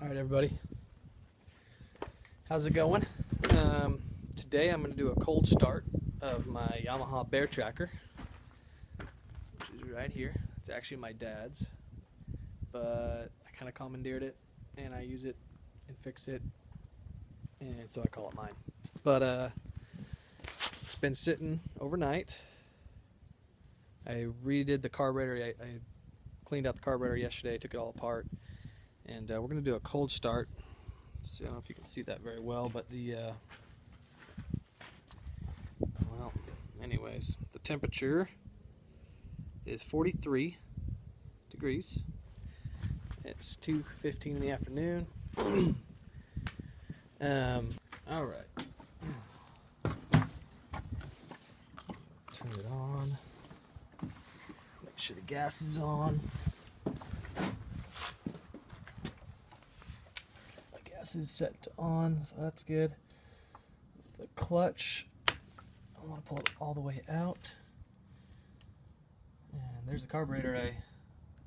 Alright everybody, how's it going? Today I'm going to do a cold start of my Yamaha bear tracker, which is right here. It's actually my dad's, but I kind of commandeered it and I use it and fix it, and so I call it mine. But it's been sitting overnight. I redid the carburetor. I cleaned out the carburetor yesterday, took it all apart, and we're going to do a cold start. So I don't know if you can see that very well, but well, anyways, the temperature is 43 degrees. It's 2:15 in the afternoon. All right. Turn it on. Make sure the gas is on. Is set to on, so that's good. The clutch, I want to pull it all the way out. And there's the carburetor I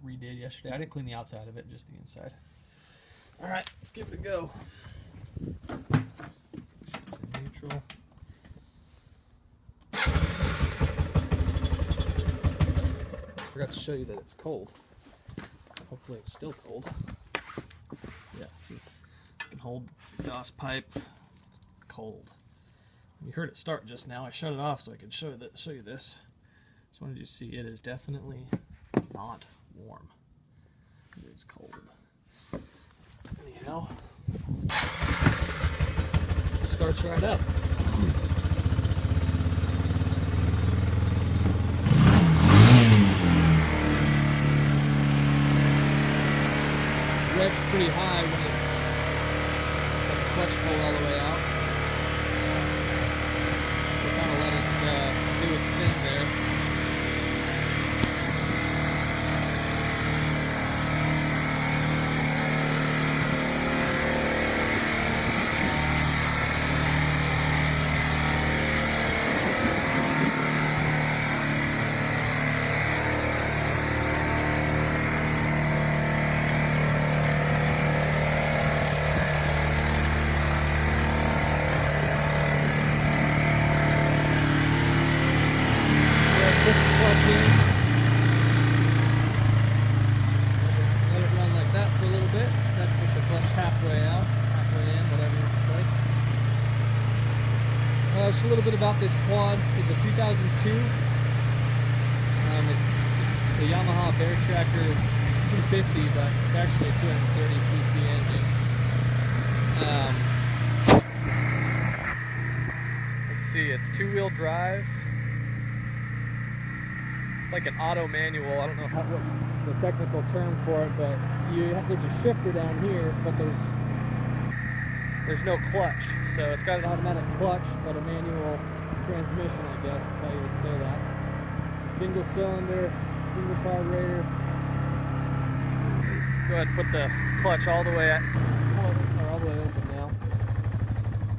redid yesterday. I didn't clean the outside of it, just the inside. Alright, let's give it a go. It's in neutral. I forgot to show you that it's cold. Hopefully it's still cold. Yeah, see. Hold the exhaust pipe. It's cold. You heard it start just now. I shut it off so I could show you this. Just wanted you to see it is definitely not warm. It is cold. Anyhow, starts right up. Revs pretty high when it's clutch pulled all the way out. We'll kind of let it do its thing there. Let it run like that for a little bit. That's like the clutch halfway out, halfway in, whatever it's like. Just a little bit about this quad. It's a 2002. It's the Yamaha Bear Tracker 250, but it's actually a 230cc engine. Let's see, it's two-wheel drive. It's like an auto manual. I don't know what the technical term for it, but there's a shifter down here, but there's no clutch. So it's got an automatic clutch, but a manual transmission, I guess is how you would say that. It's a single cylinder, single carburetor. Go ahead and put the clutch all the way all the way open now,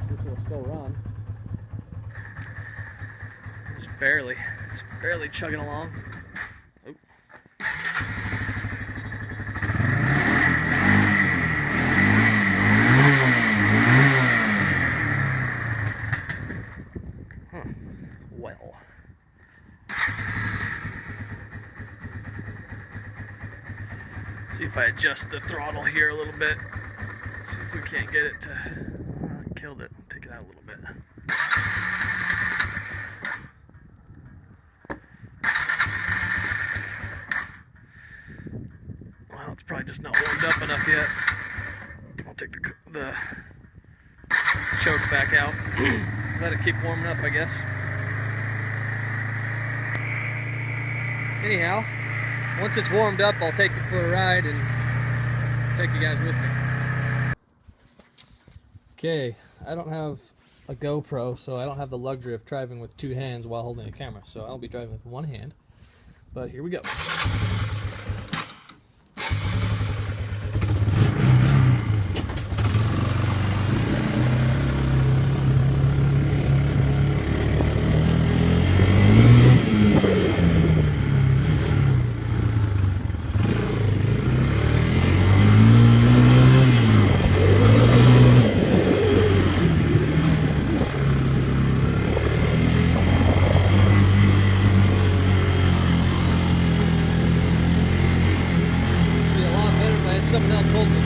which will still run. Just barely chugging along. Oh. Huh. Well. See if I adjust the throttle here a little bit. See if we can't get it to killed it. Take it out a little bit. It's probably just not warmed up enough yet. I'll take the choke back out. Let it keep warming up, I guess. Anyhow, once it's warmed up, I'll take it for a ride and take you guys with me. Okay, I don't have a GoPro, so I don't have the luxury of driving with two hands while holding a camera. So I'll be driving with one hand. But here we go.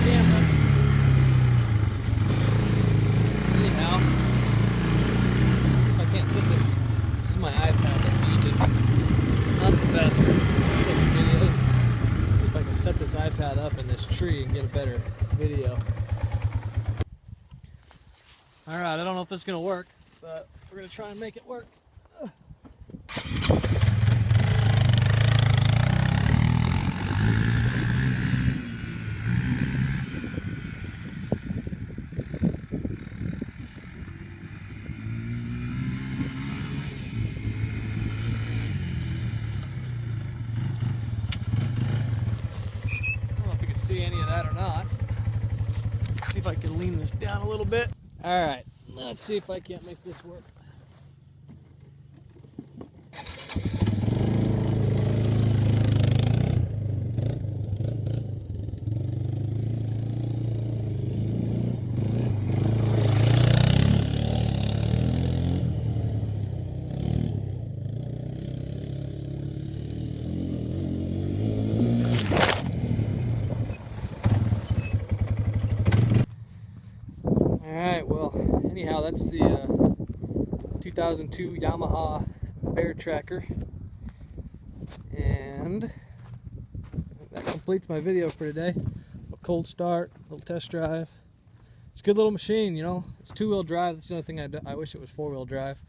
camera. Anyhow, if I can't set this, this is my iPad that I'm using. Not the best for taking videos. Let's see if I can set this iPad up in this tree and get a better video. Alright, I don't know if this is going to work, but we're going to try and make it work. See any of that or not. See if I can lean this down a little bit. All right, let's see if I can't make this work. Alright, well, anyhow, that's the 2002 Yamaha Bear Tracker, and that completes my video for today. A cold start, a little test drive. It's a good little machine, you know. It's two-wheel drive. That's the only thing I wish it was four-wheel drive,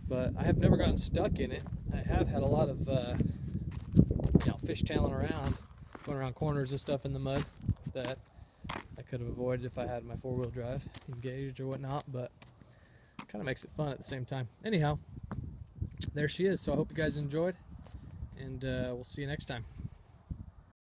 but I have never gotten stuck in it. I have had a lot of you know, fishtailing around, going around corners and stuff in the mud that I could have avoided if I had my four-wheel drive engaged or whatnot, but it kind of makes it fun at the same time. Anyhow, there she is. So I hope you guys enjoyed, and we'll see you next time.